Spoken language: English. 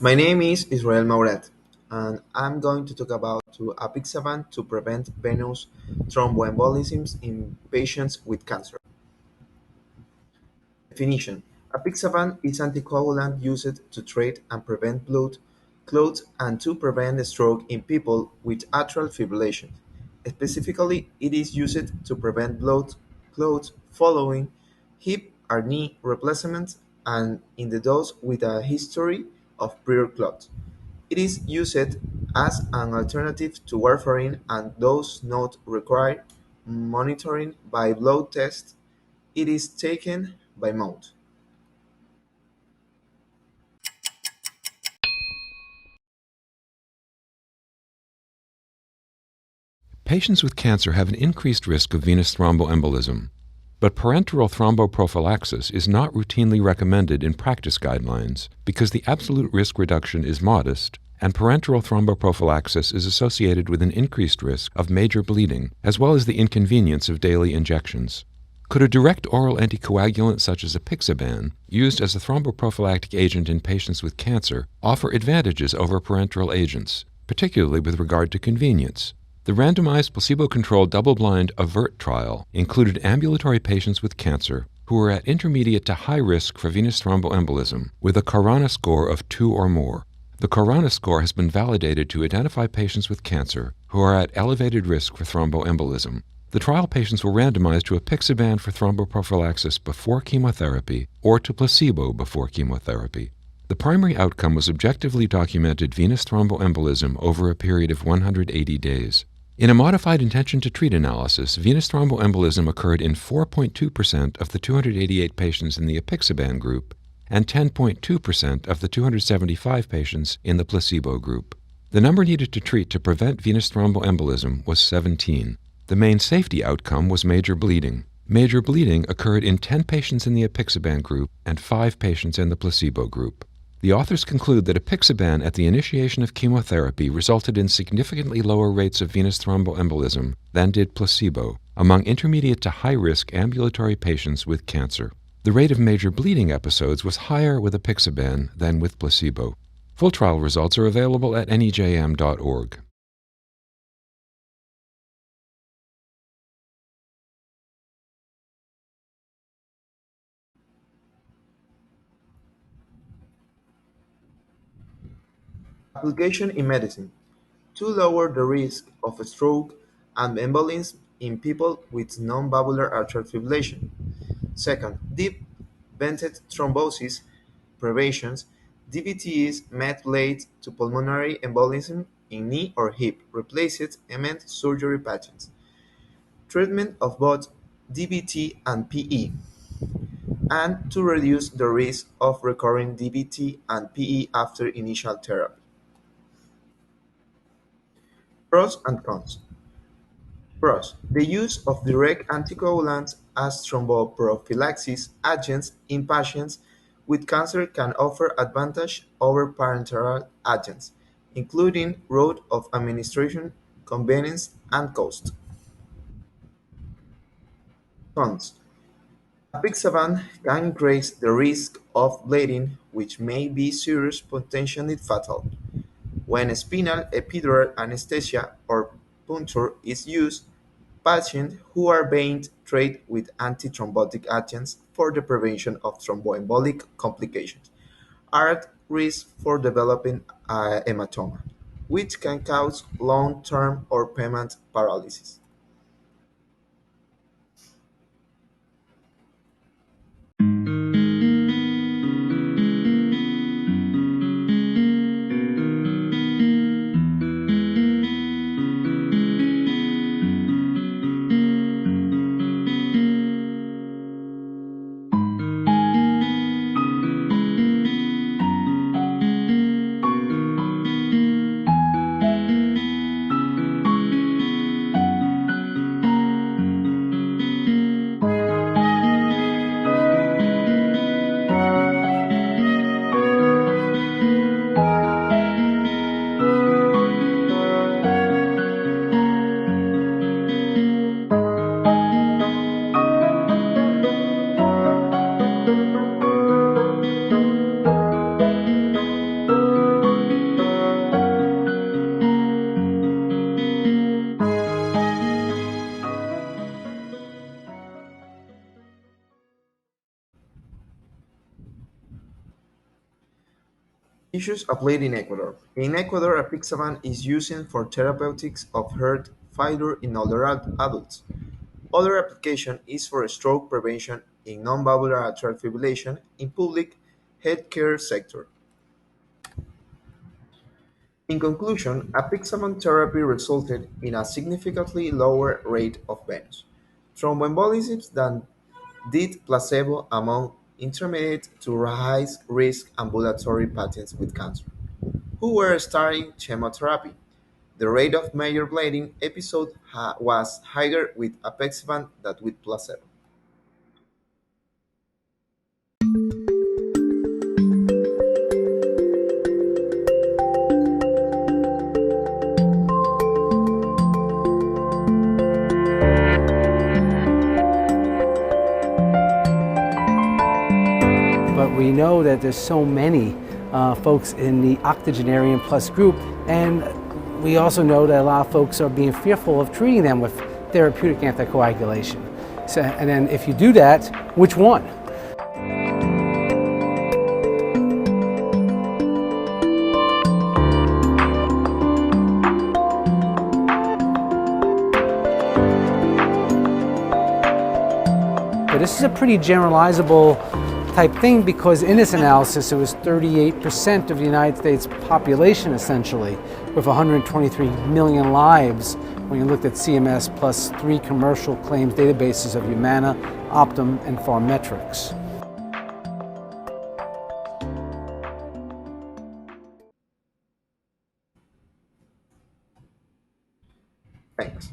My name is Israel Mauret, and I'm going to talk about Apixaban to prevent venous thromboembolisms in patients with cancer. Definition: Apixaban is anticoagulant used to treat and prevent blood clots and to prevent stroke in people with atrial fibrillation. Specifically, it is used to prevent blood clots following hip or knee replacements and in the those with a history of prior clots. It is used as an alternative to warfarin and does not require monitoring by blood test. It is taken by mouth. Patients with cancer have an increased risk of venous thromboembolism, but parenteral thromboprophylaxis is not routinely recommended in practice guidelines because the absolute risk reduction is modest and parenteral thromboprophylaxis is associated with an increased risk of major bleeding as well as the inconvenience of daily injections. Could a direct oral anticoagulant such as Apixaban, used as a thromboprophylactic agent in patients with cancer, offer advantages over parenteral agents, particularly with regard to convenience? The randomized placebo-controlled double-blind AVERT trial included ambulatory patients with cancer who were at intermediate to high risk for venous thromboembolism with a Corona score of 2 or more. The Corona score has been validated to identify patients with cancer who are at elevated risk for thromboembolism. The trial patients were randomized to Apixaban for thromboprophylaxis before chemotherapy or to placebo before chemotherapy. The primary outcome was objectively documented venous thromboembolism over a period of 180 days. In a modified intention-to-treat analysis, venous thromboembolism occurred in 4.2% of the 288 patients in the Apixaban group and 10.2% of the 275 patients in the placebo group. The number needed to treat to prevent venous thromboembolism was 17. The main safety outcome was major bleeding. Major bleeding occurred in 10 patients in the Apixaban group and 5 patients in the placebo group. The authors conclude that Apixaban at the initiation of chemotherapy resulted in significantly lower rates of venous thromboembolism than did placebo among intermediate to high-risk ambulatory patients with cancer. The rate of major bleeding episodes was higher with Apixaban than with placebo. Full trial results are available at nejm.org. Application in medicine to lower the risk of stroke and embolism in people with non-valvular atrial fibrillation. Second, deep vented thrombosis preventions. DVTs may lead to pulmonary embolism in knee or hip replaced cement surgery patients. Treatment of both DVT and PE, and to reduce the risk of recurring DVT and PE after initial therapy. Pros and cons. Pros: the use of direct anticoagulants as thromboprophylaxis agents in patients with cancer can offer advantage over parenteral agents, including route of administration, convenience, and cost. Cons: Apixaban can increase the risk of bleeding, which may be serious, potentially fatal. When spinal epidural anesthesia or puncture is used, patients who are being treated with antithrombotic agents for the prevention of thromboembolic complications are at risk for developing hematoma, which can cause long-term or permanent paralysis. Issues applied in Ecuador. In Ecuador, Apixaban is used for therapeutics of heart failure in older adults. Other application is for stroke prevention in non-valvular atrial fibrillation in public healthcare sector. In conclusion, apixaban therapy resulted in a significantly lower rate of venous thromboembolisms than did placebo among intermediate to high-risk ambulatory patients with cancer, who were starting chemotherapy. The rate of major bleeding episode was higher with apixaban than with placebo. But we know that there's so many folks in the octogenarian plus group, and we also know that a lot of folks are being fearful of treating them with therapeutic anticoagulation. So, and then if you do that, which one? But this is a pretty generalizable type thing because in this analysis it was 38% of the United States population essentially with 123 million lives when you looked at CMS plus 3 commercial claims databases of Humana, Optum, and Pharmetrics. Thanks.